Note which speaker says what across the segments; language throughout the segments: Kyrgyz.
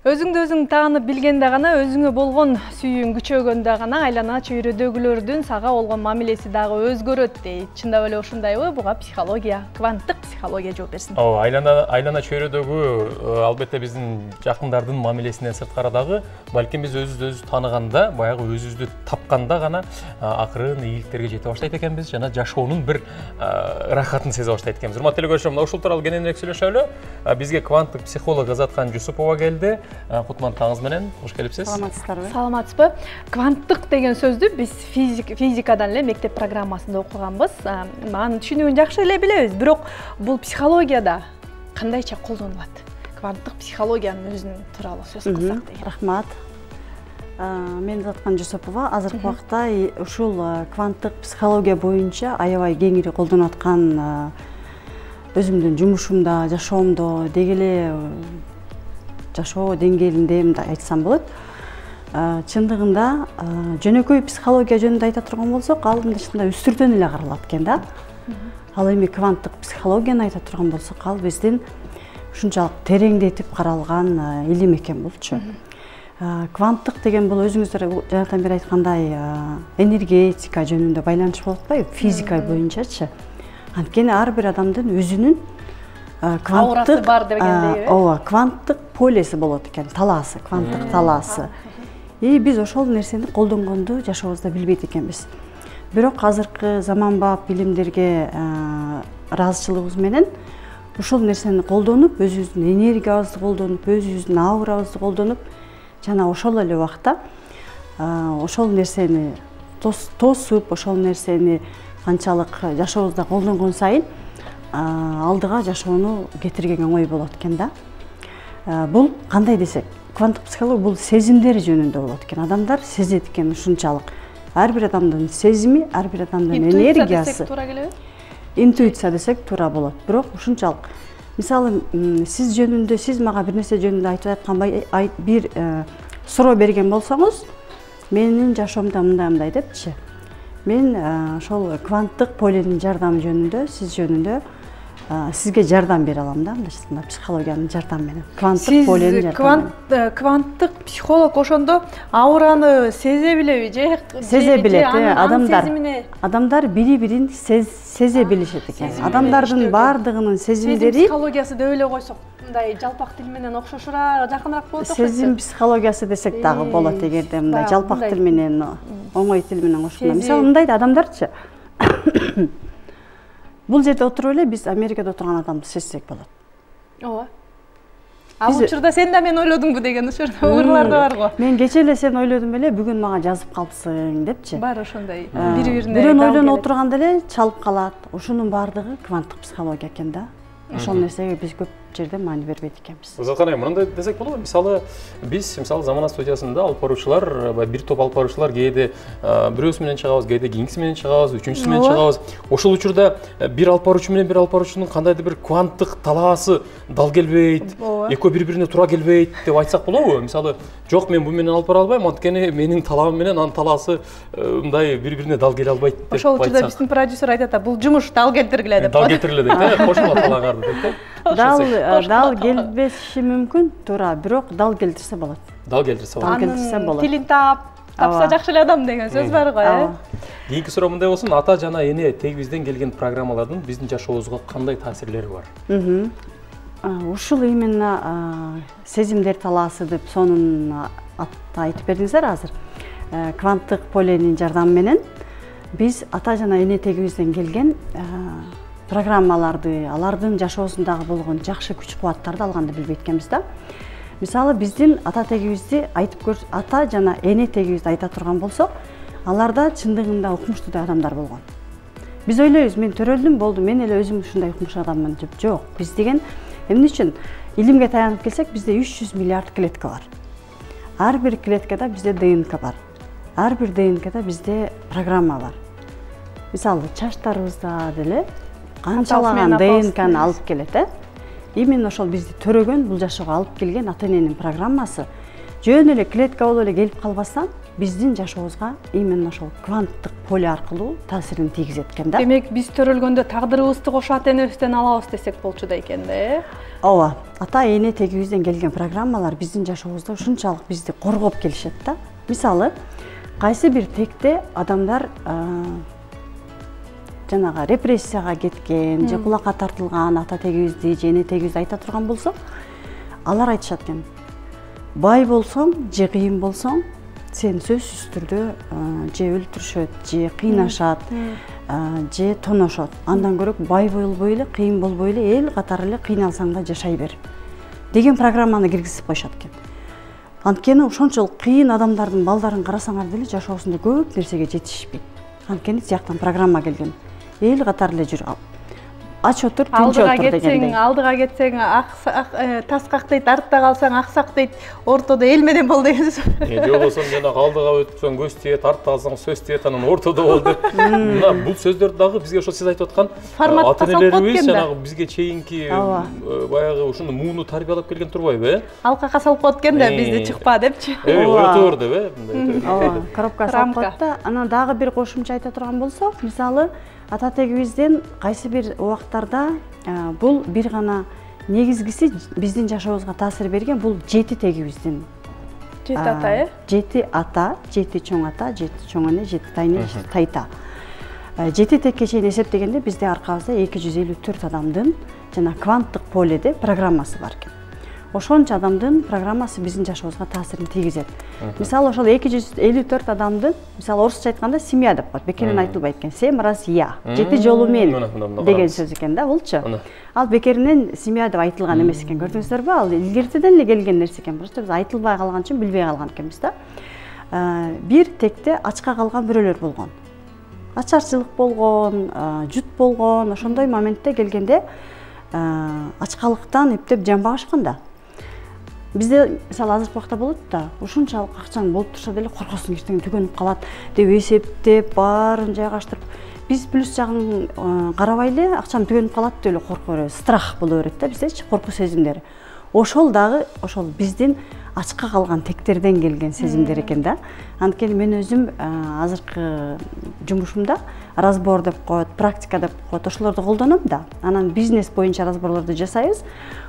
Speaker 1: Өзүңдү өзүң таанып билгенде гана, өзүңө болгон сүйүүң күчөгөндө гана айлана чөйрөдөгүлөрдүн сага болгон мамилеси дагы өзгөрөт дейт. Чындап эле ушундайбы? Буга психология, кванттык психология жооп берсин.
Speaker 2: Айлана чөйрөдөгү албетте биздин жакындардын мамилесинен сырткары дагы, балким биз өзүбүздү таныганда, баягы өзүбүздү тапканда гана акырын ийгиликтерге жете баштайт экенбиз жана жашоонун бир ырахатын сезе баштайт экенбиз. Урматтуу көрүүчүлөр, ушул тууралуу кененирээк сүйлөшөлү. Бизге кванттык психолог Азаткан Жусупова келди. Кутман таңыз менен, кош келипсиз.
Speaker 1: Саламатсыздарбы? Саламатсызбы? Кванттык деген сөздү биз физикадан эле мектеп программасында окуганбыз. Анын түшүнүгүн жакшы эле билебиз, бирок бул психологияда кандайча колдонулат? Кванттык психологиянын өзүнүн тууралуу сөз кылсак дейм.
Speaker 3: Рахмат. Мен Азаткан Жусупова азыркы убакта ушул кванттык психология боюнча аябай кеңири колдонуп аткан өзүмдүн жумушумда, жашоомдо, деги эле жашоо деңгээлинде мындай айтсам болот. Чындыгында жөнөкөй психология жөнүндө айта турган болсок, ал мындайча үстүртөн эле каралат экен да. Ал эми кванттык психологияны айта турган болсок, ал биздин ушунчалык тереңдетип каралган илим экен болчу. Кванттык деген бул өзүңүздөр жанатан бери айткандай энергетика жөнүндө байланыш болуп атпайбы? Физика боюнчачы. Анткени ар бир адамдын өзүнүн кванттык
Speaker 1: бар дегендей.
Speaker 3: Ооба, кванттык полеси болот экен, талаасы, кванттык талаасы. Биз ошол нерсени колдонгонду жашообузда билбейт экенбиз. Бирок азыркы заманбап билимдерге ыраазычылыгыбыз менен ушул нерсени колдонуп, өзүбүздүн энергиябызды колдонуп, өзүбүздүн аурабызды колдонуп, жана ошол эле убакта ошол нерсени тосуп, ошол нерсени канчалык жашообузда колдонгон сайын алдыга жашоону кетирген оңой болот экен да. Бул кандай десек, кванттык психология бул сезимдер жөнүндө болот экен. Адамдар сезет экен ушунчалык. Ар бир адамдын сезими, ар бир адамдын энергиясы.
Speaker 1: Интуиция десек туура келеби?
Speaker 3: Интуиция десек туура болот. Бирок ушунчалык. Мисалы, сиз жөнүндө, сиз мага бир нерсе жөнүндө айтып аткан бир суроо берген болсоңуз, менин жашоомда мындай депчи. Мен ошол кванттык поленин жардамы жөнүндө, сиз жөнүндө сизге жардам бере алам да, мындайча психологиянын жардамы менен. Кванттык поленин жардамы.
Speaker 1: Кванттык психолог ошондо аураны сезе билеби же?
Speaker 3: Сезе билет. Адамдар бири-бирин сезе билишет экен. Адамдардын баардыгынын сезимдери.
Speaker 1: Сезим психологиясы деп эле койсок, мындай жалпак тил менен окшошураак, жакыныраак болот.
Speaker 3: Сезим психологиясы десек дагы болот эгерде мындай жалпак тил менен, оңой тил менен кошкондо. Мисалы, мындай да адамдарчы. Бул жерде отуруп эле биз Америкада отурган адамды сезсек болот.
Speaker 1: Ооба. Ал учурда сен да мен ойлодуңбу деген учурда урлар да бар го.
Speaker 3: Мен кече эле сени ойлодум эле, бүгүн мага жазып калыпсың депчи.
Speaker 1: Бар ошондой бири-бирине.
Speaker 3: Бирөө ойлонуп отурганда эле чалып калат. Ошонун баардыгы кванттык психология экен да. Ошол нерсеге биз көп жерде маани бербейт экенбиз.
Speaker 2: Азаткан айым, мындай десек болобу? Мисалы, биз Замана студиясында алып баруучулар, бир топ алып баруучулар кээде бирөөсү менен чыгабыз, кээде кийинкиси менен чыгабыз, үчүнчүсү менен чыгабыз. Ошол учурда бир алып баруучу менен бир алып баруучунун кандайдыр бир кванттык талаасы дал келбейт, экөө бири-бирине туура келбейт деп айтсак болобу? Мисалы, жок, мен бу менен алып бара албайм, анткени менин талабым менен анын талаасы мындай бири-бирине дал келе албайт деп айтсак.
Speaker 1: Ошол учурда биздин продюсер айтат, бул жумуш дал келтиргиле деп.
Speaker 2: Дал келтиргиле дейт, кошула талааңарды деп.
Speaker 3: Дал келбеши мүмкүн, туура, бирок дал келтирсе болот.
Speaker 2: Дал келтирсе болот.
Speaker 1: Анын тилин тапса жакшы эле адам деген сөз бар го,
Speaker 2: Кийинки суроо мындай болсун, ата жана эне тегибизден келген программалардын биздин жашообузга кандай таасирлери бар?
Speaker 3: Ушул именно сезимдер талаасы деп сонун атты айтып бердиңиздер азыр. Кванттык поленин жардамы менен биз ата жана эне тегибизден келген программаларды, алардын жашоосундагы болгон жакшы күч-кубаттарды алганды билбейт экенбиз да. Мисалы, биздин ата тегибизди айтып көрсө, ата жана эне тегибизди айта турган болсок, аларда чындыгында укмуштуу адамдар болгон. Биз ойлойбуз, мен төрөлдүм, болду, мен эле өзүм ушундай укмуш адаммын деп. Жок, биз деген эмне үчүн илимге таянып келсек, бизде 300 миллиард клетка бар. Ар бир клеткада бизде ДНК бар. Ар бир ДНКда бизде программа бар. Мисалы, чачтарыбызда деле канчалаган ДНКны алып келет, Именно ошол бизди төрөгөн, бул жашоого алып келген ата-эненин программасы жөн эле клетка болуп эле келип калбастан, биздин жашообузга именно ошол кванттык поле аркылуу таасирин тийгизет экен да.
Speaker 1: Демек биз төрөлгөндө тагдырыбызды кош ата энебизден алабыз десек болчу да экен да.
Speaker 3: Ооба, ата эне тегибизден келген программалар биздин жашообузда ушунчалык бизди коргоп келишет да. Мисалы, кайсы бир текте адамдар жанагы репрессияга кеткен, же кулакка тартылган ата тегибизди, же эне тегибизди айта турган болсок, алар айтышат экен. Бай болсоң, же кыйын болсоң, сен сөзсүз түрдө же өлтүрүшөт, же кыйнашат, же тоношот. Андан көрөк бай болбой эле, кыйын болбой эле, эл катары эле кыйналсаң да жашай бер деген программаны киргизип коюшат экен. Анткени ошончолук кыйын адамдардын балдарын карасаңар деле жашоосунда көп нерсеге жетишпейт. Анткени тияктан программа келген. Эл катары эле жүр. Ач отур, тынч отур дегендей.
Speaker 1: Алдыга кетсең тас кактайт, артта калсаң аксак дейт, ортодо эл менен бол деген сөз.
Speaker 2: Же болбосо жанагы алдыга өтсөң көз тиет, артта калсаң сөз тиет, анан ортодо бол деп. Мына бул сөздөрдү дагы бизге ошо сиз айтып аткан ата-энелерибиз жанагы бизге чейинки баягы ушуну мууну тарбиялап келген турбайбы, э?
Speaker 1: Алкакка салып коет экен да, бизди чыкпа депчи.
Speaker 2: Ойото бер деп, э?
Speaker 3: Ооба, коробка салып коет да. Анан дагы бир кошумча айта турган болсок, мисалы, ата тегибизден кайсы бир убактарда бул бир гана негизгиси биздин жашообузга таасир берген бул жети тегибиздин.
Speaker 1: Жети ата, э?
Speaker 3: Жети ата, жети чоң ата, жети чоң эне, жети тайне, жети тайта. Жети текке чейин эсептегенде бизде аркабызда 254 адамдын жана кванттык поледе программасы бар экен. Ошончо адамдын программасы биздин жашообузга таасирин тийгизет. Мисалы, ошол 254 адамдын, мисалы орусча айтканда семья деп коет. Бекеринен айтылбайт экен. 7 раз я, 7 жолу мен деген сөз экен да, булчу. Ал бекеринен семья деп айтылган эмес экен. Көрдүңүздөрбү? Ал илгертеден эле келген нерсе экен. Просто биз айтылбай калган үчүн билбей калган экенбиз да. Бир текте ачка калган бирөөлөр болгон. Ачарчылык болгон, жут болгон, ошондой моментте келгенде ачкалыктан эптеп жан багышкан да. Бизде мисалы азыркы убакта болот да, ушунчалык акчаң болуп турса деле коркосуң, эртең түгөнүп калат деп эсептеп, баарын жайгаштырып, биз плюс жагын карабай эле акчам түгөнүп калат деп эле коркуп беребиз. Страх боло берет да биздечи, коркуу сезимдери. Ошол дагы ошол биздин ачка калган тектерден келген сезимдер экен да. Анткени мен өзүм азыркы жумушумда разбор деп коет, практика деп коет, ошолорду колдоном да. Анан бизнес боюнча разборлорду жасайбыз.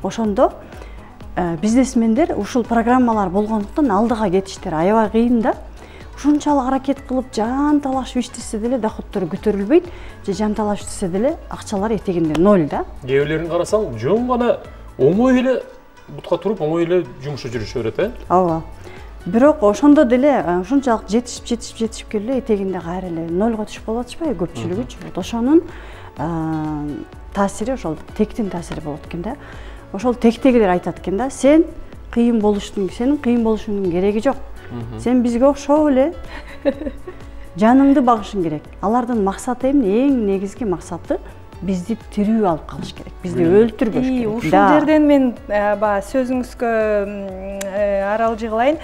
Speaker 3: Ошондо бизнесмендер ушул программалар болгондуктан алдыга кетиштер аябай кыйын да. Ушунчалык аракет кылып жан талашып иштесе деле доходдору көтөрүлбөйт, же жан талашып иштесе деле акчалар этегинде ноль да.
Speaker 2: Кээ бирлерин карасаң, жөн гана оңой эле бутка туруп, оңой эле жумушу жүрүшө берет, э? Ооба.
Speaker 3: Бирок ошондо деле ушунчалык жетишип келе этегинде кайра эле нольго түшүп калып атышпайбы көпчүлүгүчү. Ошонун таасири, ошол тектин таасири болот экен да. Ошол тектегилер айтат экен да, сен кыйын болуштун, сенин кыйын болушуңдун кереги жок. Сен бизге окшоп эле жаныңды багышың керек. Алардын максаты эмне? Эң негизги максаты бизди тирүү алып калыш керек. Бизди өлтүрбөш керек.
Speaker 1: Ушул жерден мен сөзүңүзгө аралжы кылайын.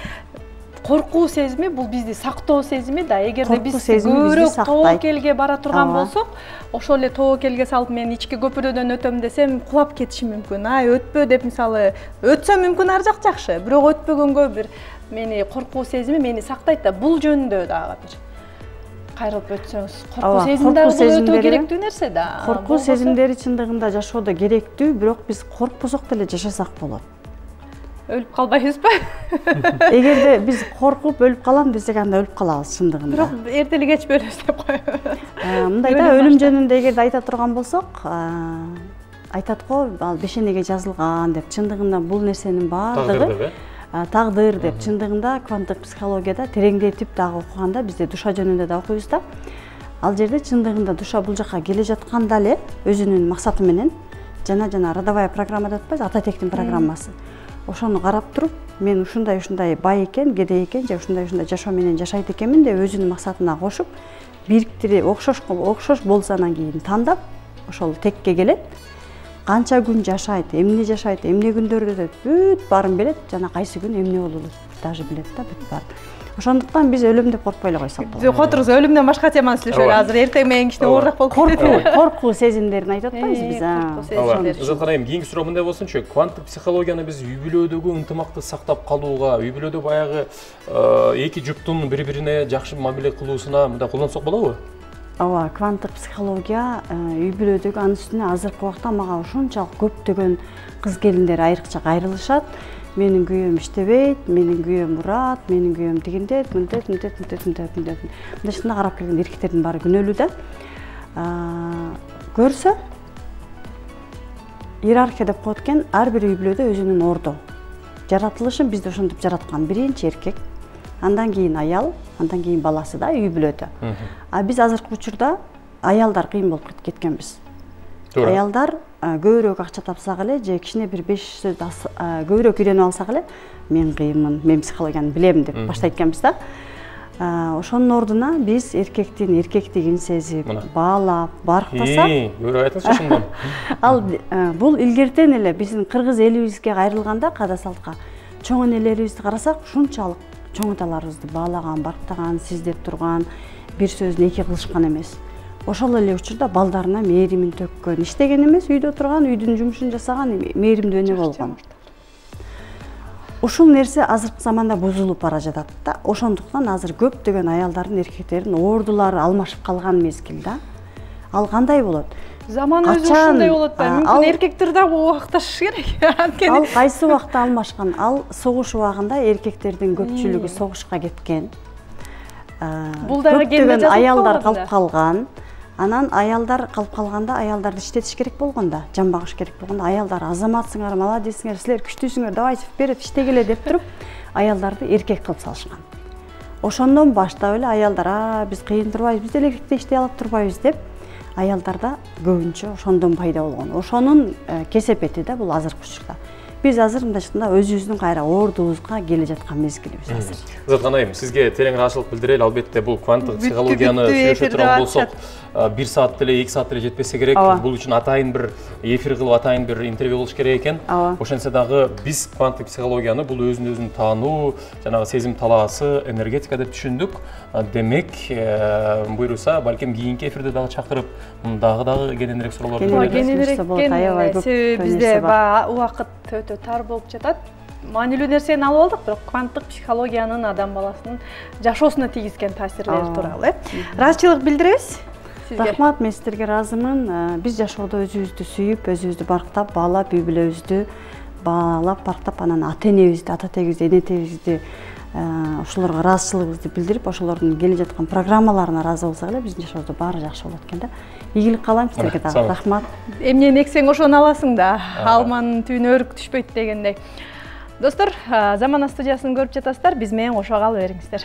Speaker 1: Коркуу сезими бул бизди сактоо сезими да. Эгерде биз көбүрөөк тобокелге бара турган болсок, ошол эле тобокелге салып мен ички көпүрөдөн өтөм десем, кулап кетишим мүмкүн. Өтпө деп мисалы, өтсөм мүмкүн ар жак жакшы, бирок өтпөгөнгө бир мени коркуу сезими мени сактайт да. Бул жөнүндө дагы бир кайрылып өтсөңүз. Коркуу сезими дагы өтө керектүү нерсе да.
Speaker 3: Коркуу сезимдери чындыгында жашоодо керектүү, бирок биз коркпосок деле жашасак болот.
Speaker 1: Өлүп калбайбызбы?
Speaker 3: Эгерде биз коркуп өлүп калам десек, анда өлүп калабыз чындыгында.
Speaker 1: Бирок эртели кеч өлөбүз деп коебуз.
Speaker 3: Мындай да, өлүм жөнүндө эгерде айта турган болсок, айтат го, ал бешенеге жазылган деп, чындыгында бул нерсенин баардыгы тагдыр деп, чындыгында кванттык психологияда тереңдетип дагы окуганда, бизде душа жөнүндө да окуйбуз да. Ал жерде чындыгында душа бул жакка келе жатканда эле өзүнүн максаты менен жана родовая программа деп атпайбыз, ата тектин программасы. Ошону карап туруп, мен ушундай бай экен, кедей экен, же ушундай жашоо менен жашайт экенмин деп өзүнүн максатына кошуп, бириктирип, окшош болсо анан кийин тандап, ошол текке келет. Канча күн жашайт, эмне күндөрдө деп бүт баарын билет, жана кайсы күн эмне болот даже билет да, бүт баарын. Ошондуктан биз өлөм деп коркпой эле койсок болот.
Speaker 1: Которуңуз өлүмдөн башка теманы сүйлөшөлү азыр. Эртең менен кичине оорураак болуп кетет.
Speaker 3: Коркуу сезимдерин айтып атпайбызбы биз?
Speaker 2: Ызат кана эми кийинки суроо мындай болсунчу. Кванттык психологияны биз үй бүлөдөгү ынтымакты сактап калууга, үй бүлөдө баягы эки жуптун бири-бирине жакшы мамиле кылуусуна мындай колдонсок болобу?
Speaker 3: Ооба, кванттык психология үй бүлөдөгү анын үстүнө азыркы убакта мага ушунчалык көптөгөн кыз келиндер айрыкча кайрылышат. Менин күйөөм иштебейт, менин күйөөм урат, менин күйөөм тигиндет, мынтет. Мындайча карап келген эркектердин баары күнөөлүү да. Көрсө иерархия деп коет экен, ар бир үй бүлөдө өзүнүн орду. Жаратылышын бизди ошентип жараткан. Биринчи эркек, андан кийин аял, андан кийин баласы да үй бүлөдө. А биз азыркы учурда аялдар кыйын болуп кеткенбиз. Аялдар көбүрөөк акча тапсак эле же кичине бир 5 сөз көбүрөөк үйрөнүп алсак эле мен кыйынмын, мен психологияны билем деп баштайт экенбиз да. Ошонун ордуна биз эркектин эркектигин сезип, баалап, барктасак,
Speaker 2: көрүп айтыңызчы ошондон.
Speaker 3: Ал бул илгертен эле биздин кыргыз элибизге кайрылганда када салтка чоң энелерибизди карасак, ушунчалык чоң аталарыбызды баалаган, барктаган, сиздеп турган, бир сөзүн эки кылышкан эмес. Ошол эле учурда балдарына мээримин төккөн, иштеген эмес, үйдө турган, үйдүн жумушун жасаган, мээримдүү эне болгон. Ушул нерсе азыркы заманда бузулуп бара жатат да. Ошондуктан азыр көптөгөн аялдардын, эркектердин ордулары алмашып калган мезгил да. Ал кандай болот?
Speaker 1: Заман өзү ушундай болот да. Мүмкүн эркектер да убакташыш керек.
Speaker 3: Ал кайсы убакта алмашкан? Ал согуш убагында эркектердин көпчүлүгү согушка кеткен.
Speaker 1: Бул дагы
Speaker 3: көптөгөн аялдар калып калган. Анан аялдар калып калганда аялдарды иштетиш керек болгондо, жан багыш керек болгондо аялдар азаматсыңар, молодецсиңер, силер күчтүүсүңөр, давайте вперед иштегиле деп туруп, аялдарды эркек кылып салышкан. Ошондон баштап эле аялдар, биз кыйын турбайбыз, биз деле эркекте иштей алып турбайбыз деп, аялдарда көбүнчө ошондон пайда болгон. Ошонун кесепети да бул азыркы учурда. Биз азыр мындайча өзүбүздүн кайра ордубузга келе жаткан мезгилибиз азыр.
Speaker 2: Ызат канайым, сизге терең ыраазычылык билдирели. Албетте бул кванттык психологияны сүйлөшө турган болсок, 1 саат деле, 2 саат деле жетпесе керек. Бул үчүн атайын бир эфир кылып, атайын бир интервью болуш керек экен. Ошентсе дагы биз кванттык психологияны бул өзүн таануу, жанагы сезим талаасы, энергетика деп түшүндүк. Демек, буйруса, балким кийинки эфирде дагы чакырып, дагы кененирээк суроолорду
Speaker 1: берели. Себеби бизде убакыт өтө тар болуп жатат. Маанилүү нерсени алып алдык, бирок кванттык психологиянын адам баласынын жашоосуна тийгизген таасирлери тууралуу. Ыраазычылык билдиребиз.
Speaker 3: Рахмат, мен сиздерге ыраазымын. Биз жашоодо өзүбүздү сүйүп, өзүбүздү барктап, баалап, үй бүлөбүздү баалап, барктап, анан ата-энебизди, ата-тегибизди, эне-тегибизди ошолорго ыраазычылыгыбызды билдирип, ошолордун келе жаткан программаларына ыраазы болсок эле биздин жашообузда баары жакшы болот экен да. Ийгилик каалайм сиздерге дагы. Рахмат.
Speaker 1: Эмнени эксең ошону аласың да. Алманын түбүнө өрүк түшпөйт дегендей. Достор, Замана студиясын көрүп жатасыздар. Биз менен кошо кала бериңиздер.